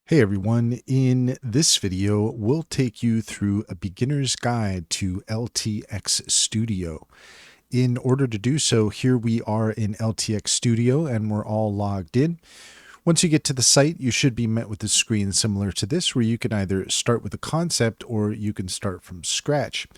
Hey everyone, in this video, we'll take you through a beginner's guide to LTX Studio. In order to do so, here we are in LTX Studio and we're all logged in. Once you get to the site, you should be met with a screen similar to this where you can either start with a concept or you can start from scratch.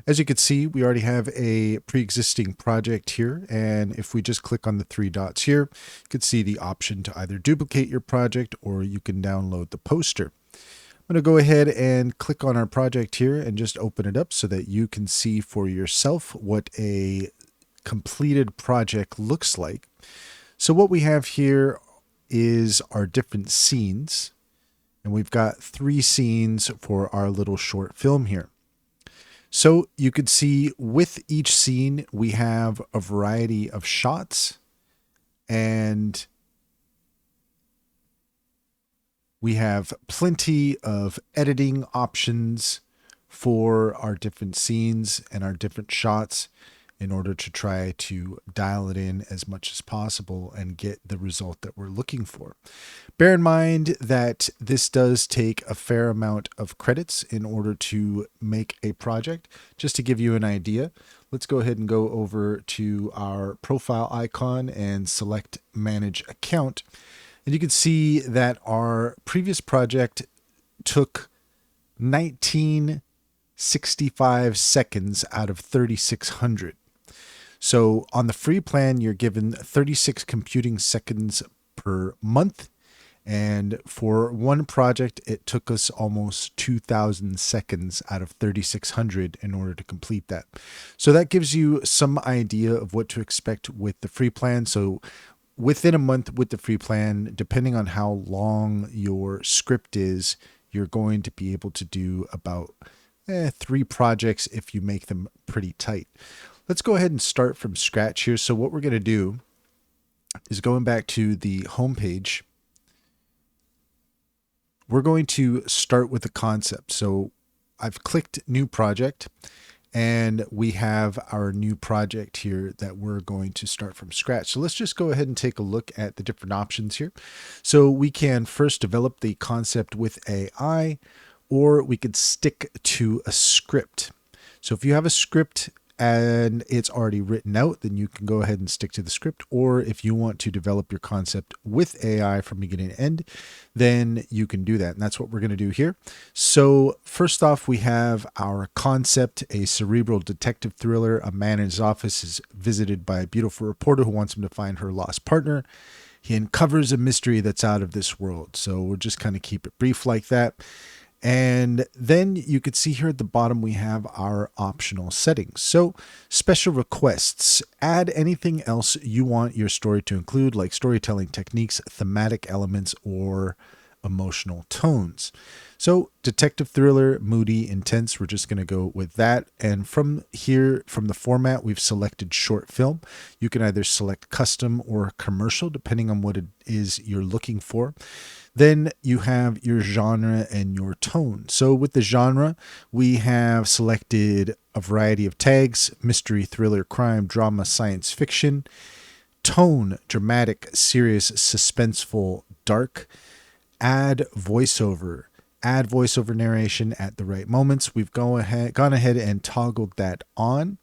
As you can see, we already have a pre-existing project here, and if we just click on the three dots here, you can see the option to either duplicate your project or you can download the poster. I'm going to go ahead and click on our project here and just open it up so that you can see for yourself what a completed project looks like. So what we have here is our different scenes, and we've got 3 scenes for our little short film here. So you could see with each scene, we have a variety of shots and we have plenty of editing options for our different scenes and our different shots in order to try to dial it in as much as possible and get the result that we're looking for. Bear in mind that this does take a fair amount of credits in order to make a project. Just to give you an idea, let's go ahead and go over to our profile icon and select Manage Account. And you can see that our previous project took 1965 seconds out of 3600. So on the free plan, you're given 36 computing seconds per month. And for one project, it took us almost 2,000 seconds out of 3,600 in order to complete that. So that gives you some idea of what to expect with the free plan. So within a month with the free plan, depending on how long your script is, you're going to be able to do about 3 projects if you make them pretty tight. Let's go ahead and start from scratch here. So what we're going to do is going back to the home page. We're going to start with the concept. So I've clicked new project and we have our new project here that we're going to start from scratch. So let's just go ahead and take a look at the different options here. So we can first develop the concept with AI, or we could stick to a script. So if you have a script and it's already written out, then you can go ahead and stick to the script. Or if you want to develop your concept with AI from beginning to end, then you can do that. And that's what we're going to do here. So first off, we have our concept, a cerebral detective thriller. A man in his office is visited by a beautiful reporter who wants him to find her lost partner. He uncovers a mystery that's out of this world. So we'll just kind of keep it brief like that. And then you could see here at the bottom, we have our optional settings. So special requests, add anything else you want your story to include, like storytelling techniques, thematic elements, or emotional tones. So detective thriller, moody, intense, we're just going to go with that. And from here, from the format, we've selected short film. You can either select custom or commercial, depending on what it is you're looking for. Then you have your genre and your tone. So with the genre, we have selected a variety of tags: mystery, thriller, crime, drama, science fiction. Tone: dramatic, serious, suspenseful, dark. Add voiceover. Add voiceover narration at the right moments. We've gone ahead and toggled that on.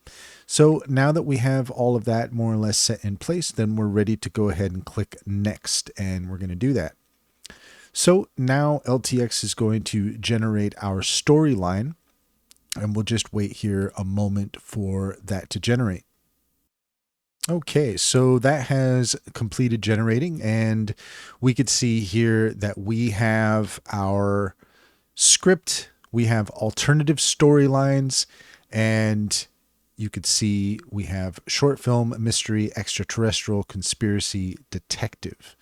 So now that we have all of that more or less set in place, then we're ready to go ahead and click next, and we're going to do that. So now LTX is going to generate our storyline, and we'll just wait here a moment for that to generate. Okay, so that has completed generating, and we could see here that we have our script, we have alternative storylines, and you could see we have short film, mystery, extraterrestrial, conspiracy, detective.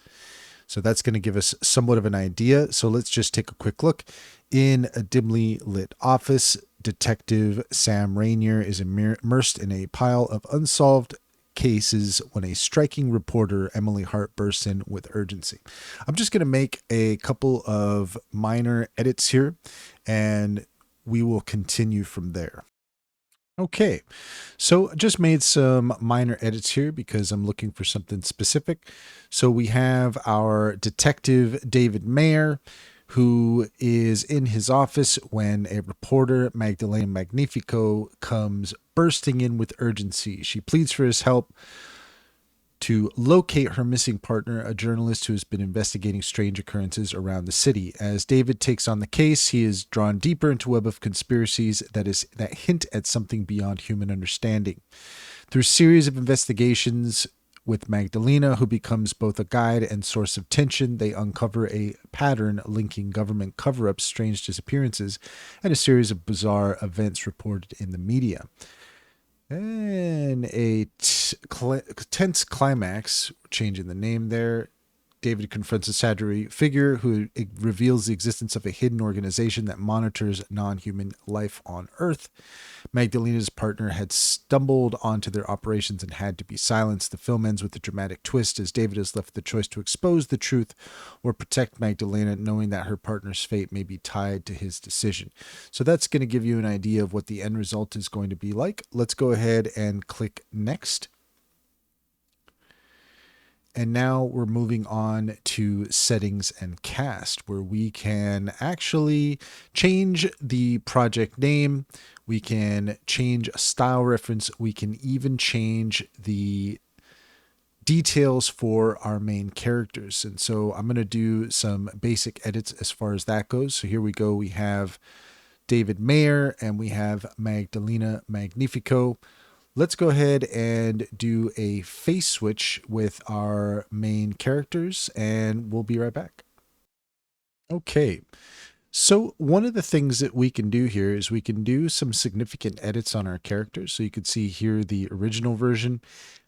So that's going to give us somewhat of an idea. So let's just take a quick look. In a dimly lit office, Detective Sam Rainier is immersed in a pile of unsolved cases when a striking reporter, Emily Hart, bursts in with urgency. I'm just going to make a couple of minor edits here, and we will continue from there. Okay, so just made some minor edits here because I'm looking for something specific. So we have our detective, David Mayer, who is in his office when a reporter, Magdalena Magnifico, comes bursting in with urgency. She pleads for his help to locate her missing partner, a journalist who has been investigating strange occurrences around the city. As David takes on the case, he is drawn deeper into a web of conspiracies that hint at something beyond human understanding. Through a series of investigations with Magdalena, who becomes both a guide and source of tension, they uncover a pattern linking government cover-ups, strange disappearances, and a series of bizarre events reported in the media. And a tense climax, changing the name there. David confronts a shadowy figure who reveals the existence of a hidden organization that monitors non-human life on Earth. Magdalena's partner had stumbled onto their operations and had to be silenced. The film ends with a dramatic twist as David is left with the choice to expose the truth or protect Magdalena, knowing that her partner's fate may be tied to his decision. So that's going to give you an idea of what the end result is going to be like. Let's go ahead and click next. And now we're moving on to settings and cast, where we can actually change the project name. We can change a style reference. We can even change the details for our main characters. And so I'm going to do some basic edits as far as that goes. So here we go. We have David Mayer and we have Magdalena Magnifico. Let's go ahead and do a face switch with our main characters, and we'll be right back. Okay, so one of the things that we can do here is we can do some significant edits on our characters. So you can see here the original version.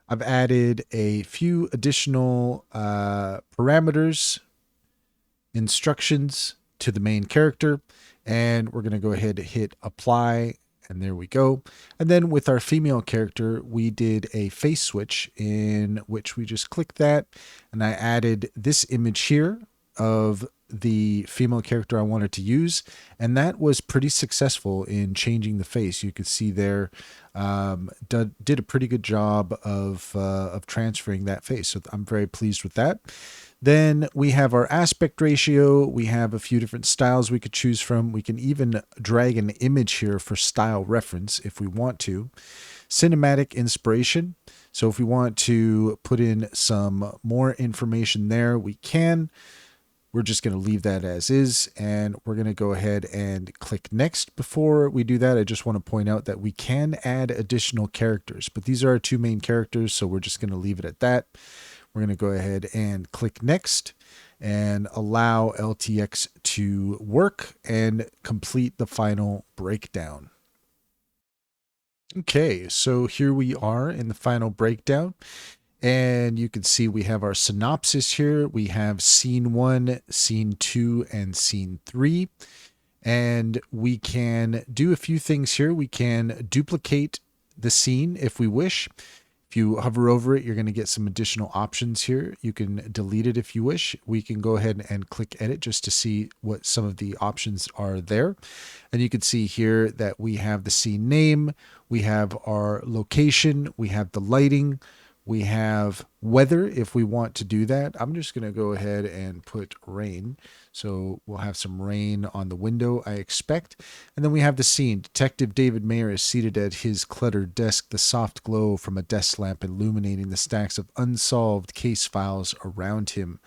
I've added a few additional parameters, instructions to the main character, and we're going to go ahead and hit apply. And there we go. And then with our female character, we did a face switch in which we just clicked that. And I added this image here of the female character I wanted to use. And that was pretty successful in changing the face. You could see there, did a pretty good job of transferring that face. So I'm very pleased with that. Then we have our aspect ratio. We have a few different styles we could choose from. We can even drag an image here for style reference if we want to. Cinematic inspiration. So if we want to put in some more information there, we can. We're just going to leave that as is, and we're going to go ahead and click next. Before we do that, I just want to point out that we can add additional characters, but these are our two main characters, so we're just going to leave it at that. We're going to go ahead and click next and allow LTX to work and complete the final breakdown. Okay, so here we are in the final breakdown. And you can see we have our synopsis here. We have scene 1, scene 2, and scene 3. And we can do a few things here. We can duplicate the scene if we wish. If you hover over it, you're going to get some additional options here. You can delete it if you wish. We can go ahead and click edit just to see what some of the options are there. And you can see here that we have the scene name, we have our location, we have the lighting, we have weather if we want to do that. I'm just going to go ahead and put rain. So we'll have some rain on the window, I expect. And then we have the scene. Detective David Mayer is seated at his cluttered desk, the soft glow from a desk lamp illuminating the stacks of unsolved case files around him.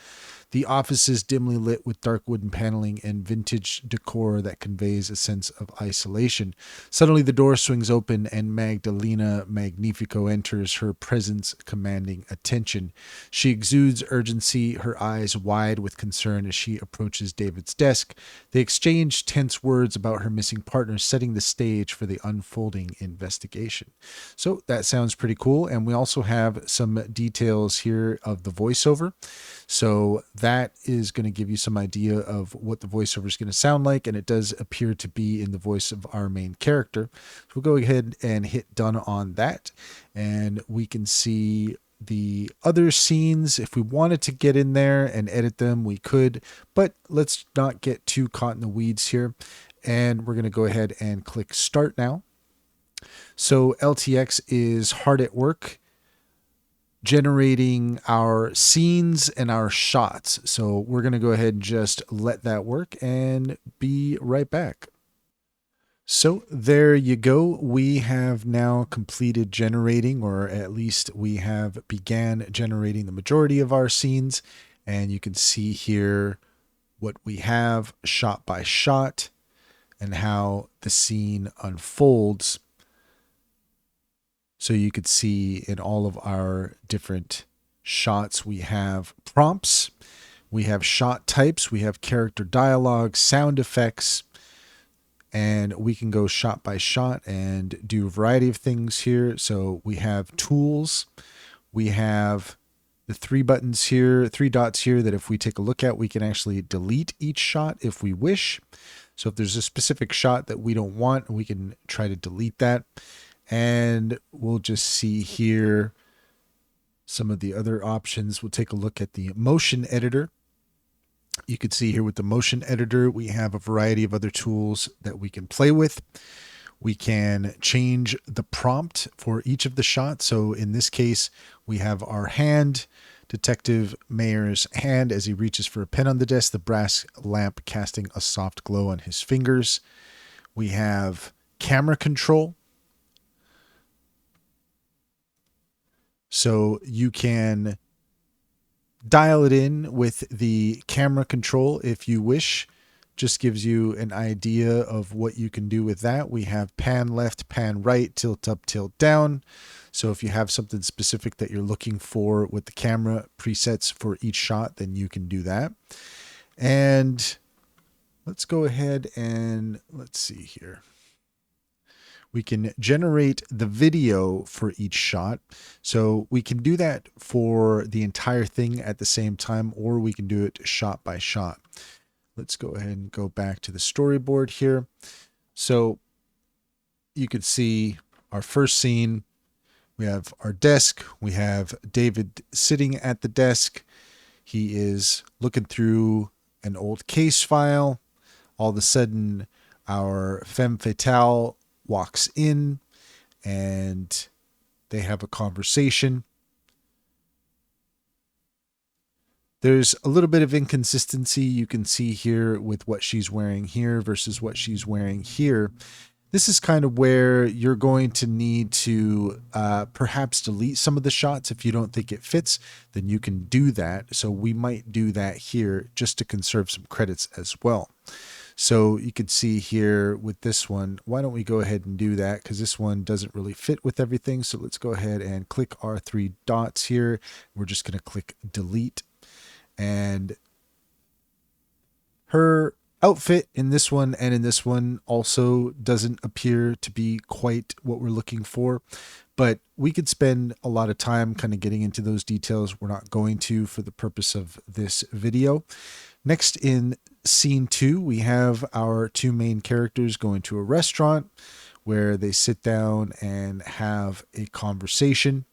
The office is dimly lit with dark wooden paneling and vintage decor that conveys a sense of isolation. Suddenly the door swings open and Magdalena Magnifico enters, her presence commanding attention. She exudes urgency, her eyes wide with concern as she approaches David's desk. They exchange tense words about her missing partner, setting the stage for the unfolding investigation. So that sounds pretty cool. And we also have some details here of the voiceover. So that is going to give you some idea of what the voiceover is going to sound like, and it does appear to be in the voice of our main character. So we'll go ahead and hit done on that, and we can see the other scenes. If we wanted to get in there and edit them, we could, but let's not get too caught in the weeds here. And we're going to go ahead and click start now. So LTX is hard at work generating our scenes and our shots. So we're going to go ahead and just let that work and be right back. So there you go. We have now completed generating, or at least we have began generating the majority of our scenes. And you can see here what we have shot by shot and how the scene unfolds. So you could see in all of our different shots, we have prompts, we have shot types, we have character dialogue, sound effects, and we can go shot by shot and do a variety of things here. So we have tools, we have the three buttons here, three dots here that if we take a look at, we can actually delete each shot if we wish. So if there's a specific shot that we don't want, we can try to delete that. And we'll just see here some of the other options. We'll take a look at the motion editor. You can see here with the motion editor, we have a variety of other tools that we can play with. We can change the prompt for each of the shots. So in this case, we have our hand, Detective Mayer's hand as he reaches for a pen on the desk, the brass lamp casting a soft glow on his fingers. We have camera control. So you can dial it in with the camera control if you wish. Just gives you an idea of what you can do with that. We have pan left, pan right, tilt up, tilt down. So if you have something specific that you're looking for with the camera presets for each shot, then you can do that. And let's go ahead and let's see here. We can generate the video for each shot. So we can do that for the entire thing at the same time, or we can do it shot by shot. Let's go ahead and go back to the storyboard here. So you could see our first scene. We have our desk. We have David sitting at the desk. He is looking through an old case file. All of a sudden, our femme fatale walks in and they have a conversation. There's a little bit of inconsistency you can see here with what she's wearing here versus what she's wearing here. This is kind of where you're going to need to perhaps delete some of the shots. If you don't think it fits, then you can do that. So we might do that here just to conserve some credits as well. So you can see here with this one, why don't we go ahead and do that? Because this one doesn't really fit with everything. So let's go ahead and click our three dots here. We're just going to click delete. And her outfit in this one and in this one also doesn't appear to be quite what we're looking for. But we could spend a lot of time kind of getting into those details. We're not going to for the purpose of this video. Next, in scene 2, we have our two main characters going to a restaurant where they sit down and have a conversation.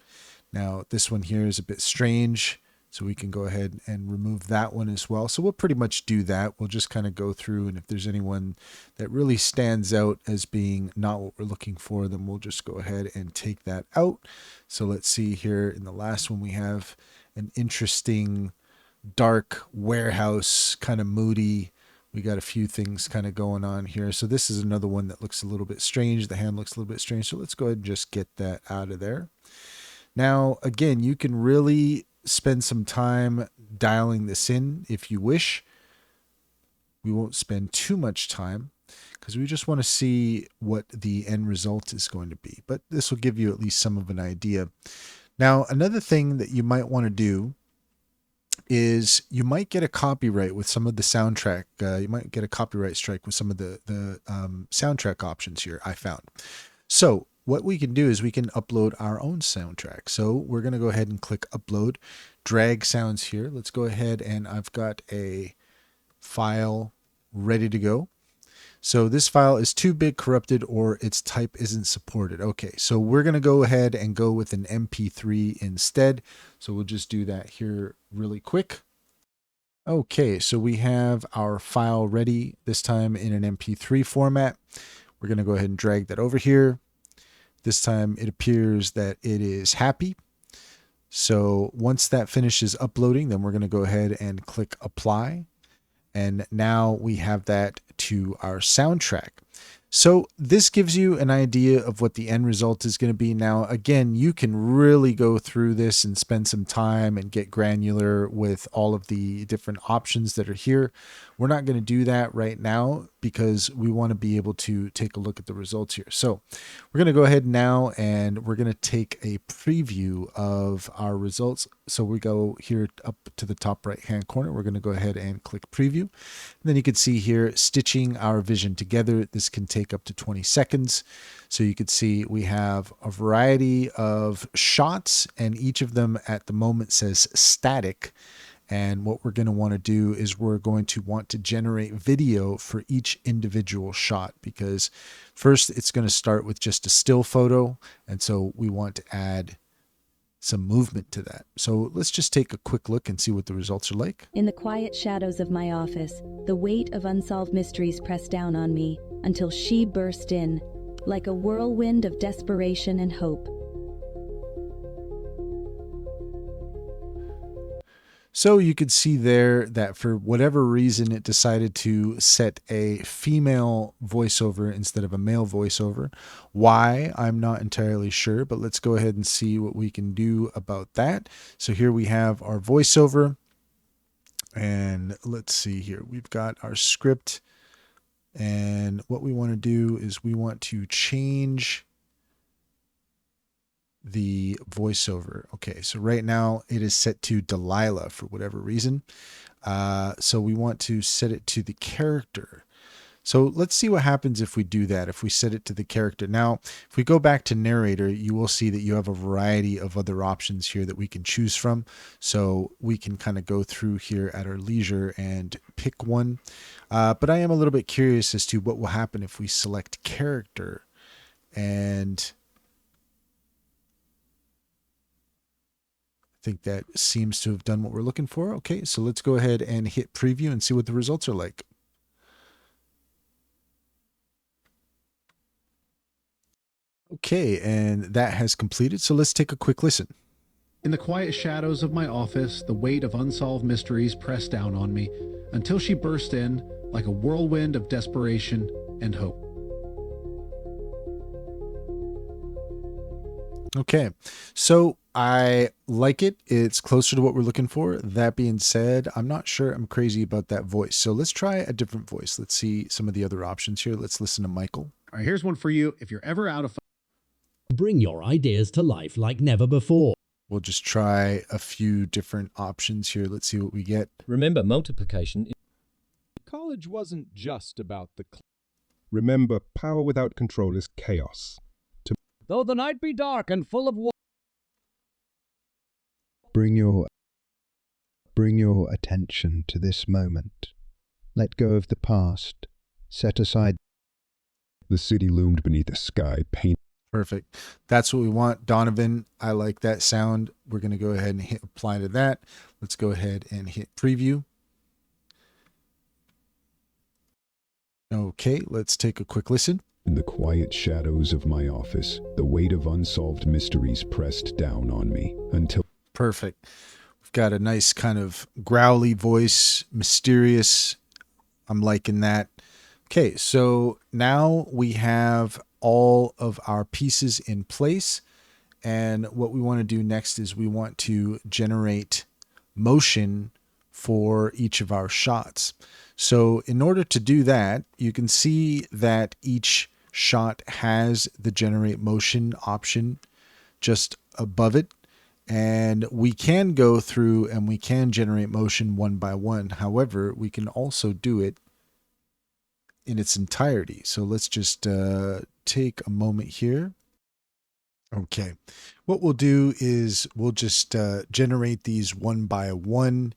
Now, this one here is a bit strange, so we can go ahead and remove that one as well. So we'll pretty much do that. We'll just kind of go through, and if there's anyone that really stands out as being not what we're looking for, then we'll just go ahead and take that out. So let's see here in the last one, we have an interesting dark warehouse, kind of moody. We got a few things kind of going on here. So this is another one that looks a little bit strange. The hand looks a little bit strange. So let's go ahead and just get that out of there. Now, again, you can really spend some time dialing this in if you wish. We won't spend too much time because we just want to see what the end result is going to be. But this will give you at least some of an idea. Now, another thing that you might want to do is you might get a copyright with some of the soundtrack. You might get a copyright strike with some of the soundtrack options here I found. So what we can do is we can upload our own soundtrack. So we're going to go ahead and click upload, drag sounds here. Let's go ahead, and I've got a file ready to go. So this file is too big, corrupted, or its type isn't supported. Okay, so we're going to go ahead and go with an MP3 instead. So we'll just do that here really quick. Okay, so we have our file ready, this time in an MP3 format. We're going to go ahead and drag that over here. This time it appears that it is happy. So once that finishes uploading, then we're going to go ahead and click apply. And now we have that to our soundtrack. So this gives you an idea of what the end result is going to be. Now, again, you can really go through this and spend some time and get granular with all of the different options that are here. We're not going to do that right now because we want to be able to take a look at the results here. So we're going to go ahead now and we're going to take a preview of our results. So we go here up to the top right hand corner. We're going to go ahead and click preview. And then you can see here stitching our vision together. This can take up to 20 seconds. So you can see we have a variety of shots and each of them at the moment says static. And what we're going to want to do is we're going to want to generate video for each individual shot, because first it's going to start with just a still photo. And so we want to add some movement to that. So let's just take a quick look and see what the results are like. In the quiet shadows of my office, the weight of unsolved mysteries pressed down on me until she burst in, like a whirlwind of desperation and hope. So you could see there that for whatever reason, it decided to set a female voiceover instead of a male voiceover. Why, I'm not entirely sure, but let's go ahead and see what we can do about that. So here we have our voiceover, and let's see here. We've got our script, and what we want to do is we want to change the voiceover. Okay, so right now it is set to Delilah for whatever reason. So we want to set it to the character. So let's see what happens if we do that, if we set it to the character. Now, if we go back to narrator, you will see that you have a variety of other options here that we can choose from. So we can kind of go through here at our leisure and pick one. But I am a little bit curious as to what will happen if we select character. And I think that seems to have done what we're looking for. Okay, so let's go ahead and hit preview and see what the results are like. Okay, and that has completed. So let's take a quick listen. In the quiet shadows of my office, the weight of unsolved mysteries pressed down on me until she burst in like a whirlwind of desperation and hope. Okay, so I like it. It's closer to what we're looking for. That being said, I'm not sure I'm crazy about that voice. So let's try a different voice. Let's see some of the other options here. Let's listen to Michael. All right, here's one for you. If you're ever out of... Bring your ideas to life like never before. We'll just try a few different options here. Let's see what we get. Remember, multiplication. College wasn't just about the... Remember, power without control is chaos. Though the night be dark and full of war. Bring your attention to this moment. Let go of the past. Set aside. The city loomed beneath a sky painted. Perfect. That's what we want. Donovan, I like that sound. We're going to go ahead and hit apply to that. Let's go ahead and hit preview. Okay, let's take a quick listen. In the quiet shadows of my office, the weight of unsolved mysteries pressed down on me until... Perfect. We've got a nice kind of growly voice, mysterious. I'm liking that. Okay, so now we have all of our pieces in place. And what we want to do next is we want to generate motion for each of our shots. So in order to do that, you can see that each shot has the generate motion option just above it. And we can go through and we can generate motion one by one. However, we can also do it in its entirety. So let's just take a moment here. Okay, what we'll do is we'll just generate these one by one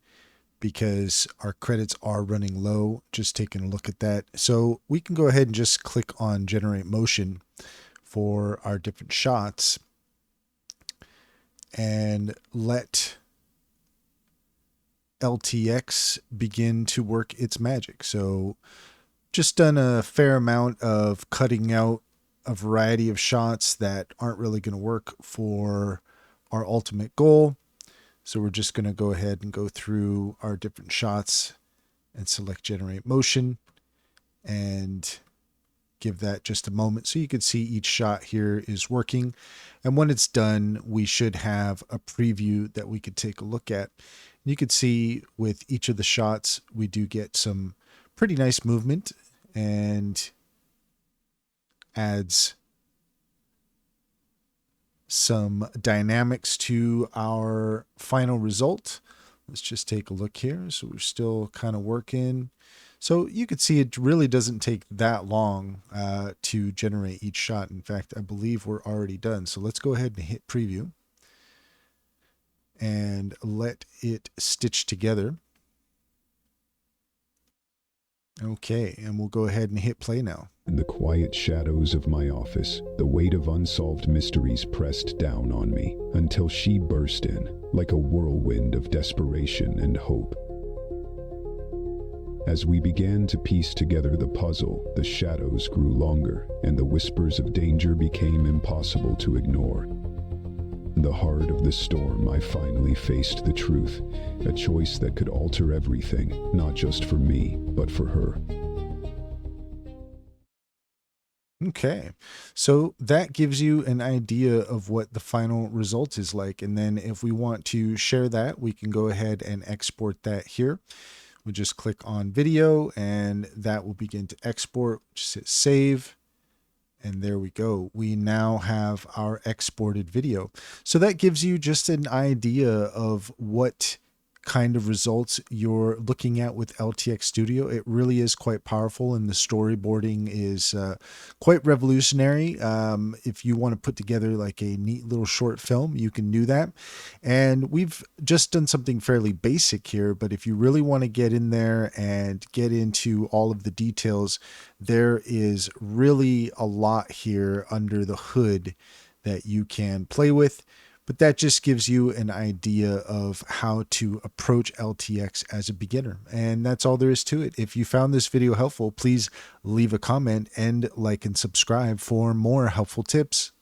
because our credits are running low. Just taking a look at that. So we can go ahead and just click on generate motion for our different shots and let LTX begin to work its magic. So just done a fair amount of cutting out a variety of shots that aren't really going to work for our ultimate goal. So we're just going to go ahead and go through our different shots and select generate motion and give that just a moment so you can see each shot here is working. And when it's done, we should have a preview that we could take a look at. You can see with each of the shots, we do get some pretty nice movement and adds some dynamics to our final result. Let's just take a look here. So we're still kind of working. So you can see it really doesn't take that long to generate each shot. In fact, I believe we're already done. So let's go ahead and hit preview and let it stitch together. Okay, and we'll go ahead and hit play now. In the quiet shadows of my office, the weight of unsolved mysteries pressed down on me until she burst in, like a whirlwind of desperation and hope. As we began to piece together the puzzle, the shadows grew longer, and the whispers of danger became impossible to ignore. In the heart of the storm, I finally faced the truth, a choice that could alter everything, not just for me, but for her. Okay, so that gives you an idea of what the final result is like. And then if we want to share that, we can go ahead and export that here. We just click on video and that will begin to export. Just hit save. And there we go. We now have our exported video. So that gives you just an idea of what kind of results you're looking at with LTX Studio. It really is quite powerful, and the storyboarding is quite revolutionary. If you want to put together like a neat little short film, you can do that. And we've just done something fairly basic here, but if you really want to get in there and get into all of the details, there is really a lot here under the hood that you can play with. But that just gives you an idea of how to approach LTX as a beginner. And that's all there is to it. If you found this video helpful, please leave a comment and like and subscribe for more helpful tips.